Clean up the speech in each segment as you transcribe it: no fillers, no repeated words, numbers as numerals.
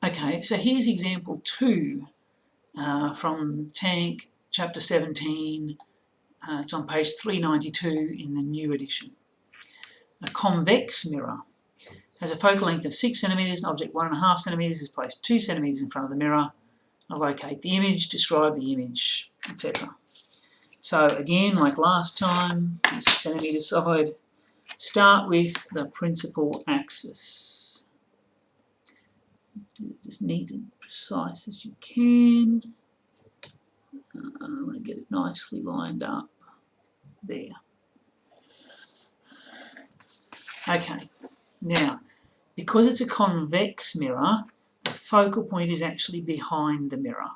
Okay, so here's example 2 from Tank, chapter 17. It's on page 392 in the new edition. A convex mirror has a focal length of 6 centimetres, an object 1.5 centimetres is placed 2 centimetres in front of the mirror. Locate the image, describe the image, etc. So again, like last time, this centimetre side, start with the principal axis. Do it as neat and precise as you can. I want to get it nicely lined up there. Okay, now because it's a convex mirror, the focal point is actually behind the mirror.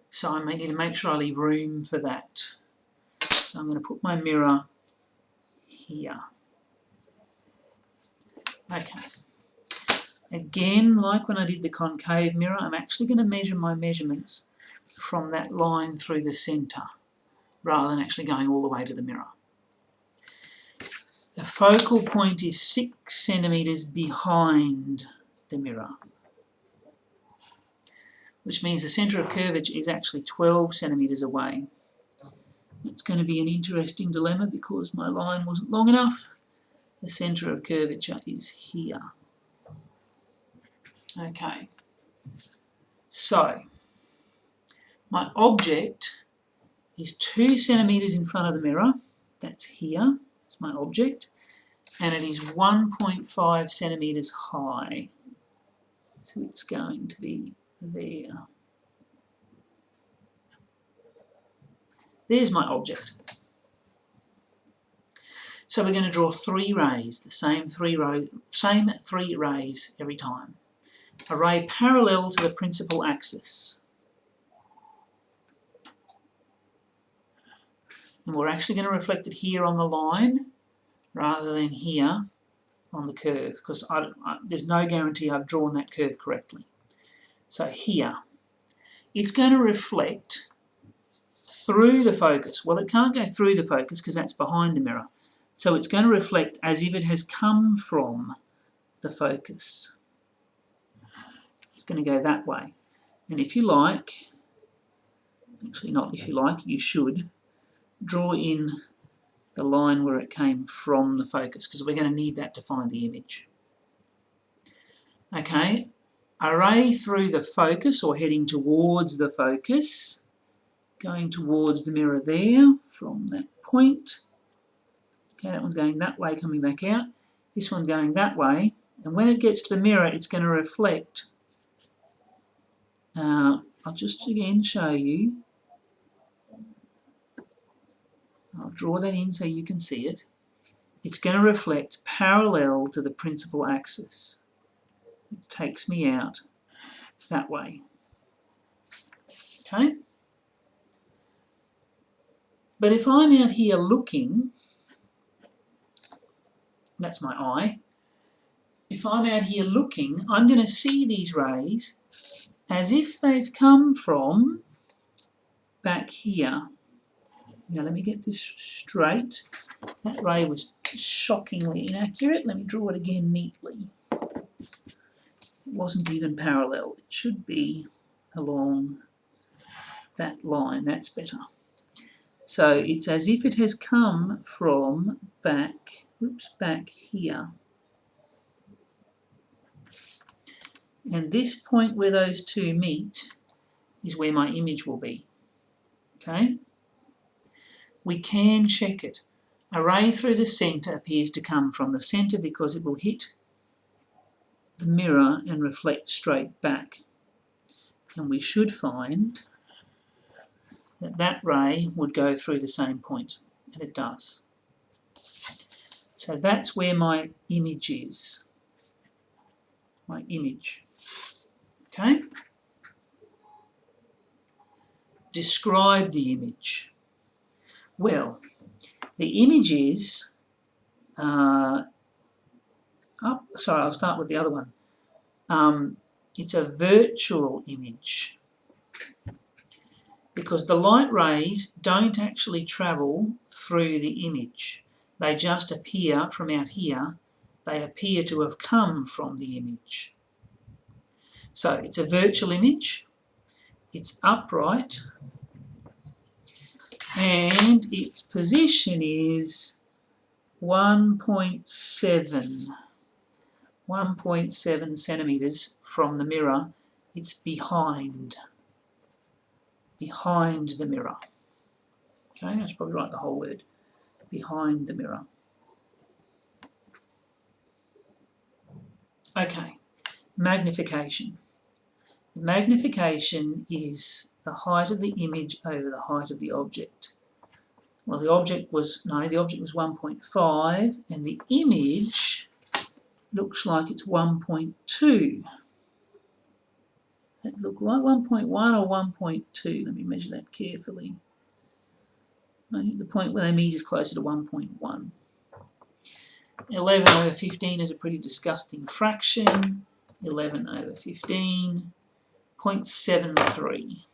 So I may need to make sure I leave room for that. So I'm going to put my mirror here. Okay. Again, like when I did the concave mirror, I'm actually going to measure my measurements from that line through the centre, rather than actually going all the way to the mirror. The focal point is 6 centimetres behind the mirror, which means the centre of curvature is actually 12 centimetres away. It's going to be an interesting dilemma because my line wasn't long enough. The centre of curvature is here. Okay, so my object is 2 centimetres in front of the mirror. That's here. That's my object. And it is 1.5 centimetres high. So it's going to be there. There's my object. So we're going to draw 3 rays, the same three rays every time. A ray parallel to the principal axis. And we're actually going to reflect it here on the line rather than here on the curve, because there's no guarantee I've drawn that curve correctly. So here, it's going to reflect through the focus. Well, it can't go through the focus because that's behind the mirror. So it's going to reflect as if it has come from the focus. It's going to go that way. And if you like, actually not if you like, you should, draw in the line where it came from the focus, because we're going to need that to find the image. Okay, a ray through the focus or heading towards the focus, going towards the mirror there from that point. Okay, that one's going that way, coming back out. This one's going that way, and when it gets to the mirror, it's going to reflect. I'll just again show you. I'll draw that in so you can see it. It's going to reflect parallel to the principal axis. It takes me out that way. Okay? But if I'm out here looking, that's my eye. If I'm out here looking, I'm going to see these rays as if they've come from back here. Now let me get this straight. That ray was shockingly inaccurate. Let me draw it again neatly. It wasn't even parallel. It should be along that line. That's better. So it's as if it has come from back here. And this point where those two meet is where my image will be. Okay? We can check it. A ray through the centre appears to come from the centre because it will hit the mirror and reflect straight back. And we should find that that ray would go through the same point, and it does. So that's where my image is. My image. Okay? Describe the image. Well, the image is, sorry, I'll start with the other one. It's a virtual image because the light rays don't actually travel through the image. They just appear from out here. They appear to have come from the image. So it's a virtual image, it's upright, and its position is 1.7 centimetres from the mirror. It's behind the mirror. Okay, I should probably write the whole word, behind the mirror. Okay, magnification. Magnification is the height of the image over the height of the object. Well, the object was 1.5, and the image looks like it's 1.2. That look like 1.1 or 1.2? Let me measure that carefully. I think the point where they meet is closer to 1.1. 11 over 15 is a pretty disgusting fraction. 11 over 15, 0.73.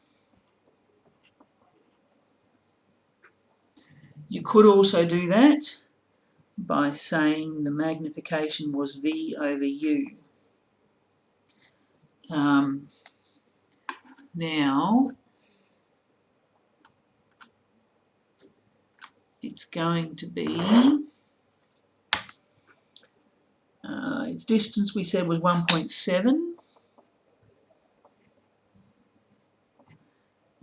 You could also do that by saying the magnification was V over U. Now, it's going to be, its distance we said was 1.7,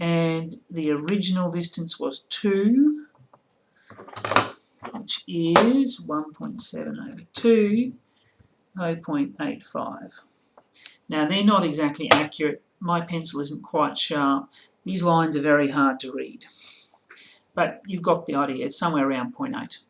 and the original distance was 2, which is 1.7 over 2, 0.85. Now, they're not exactly accurate. My pencil isn't quite sharp. These lines are very hard to read. But you've got the idea. It's somewhere around 0.8.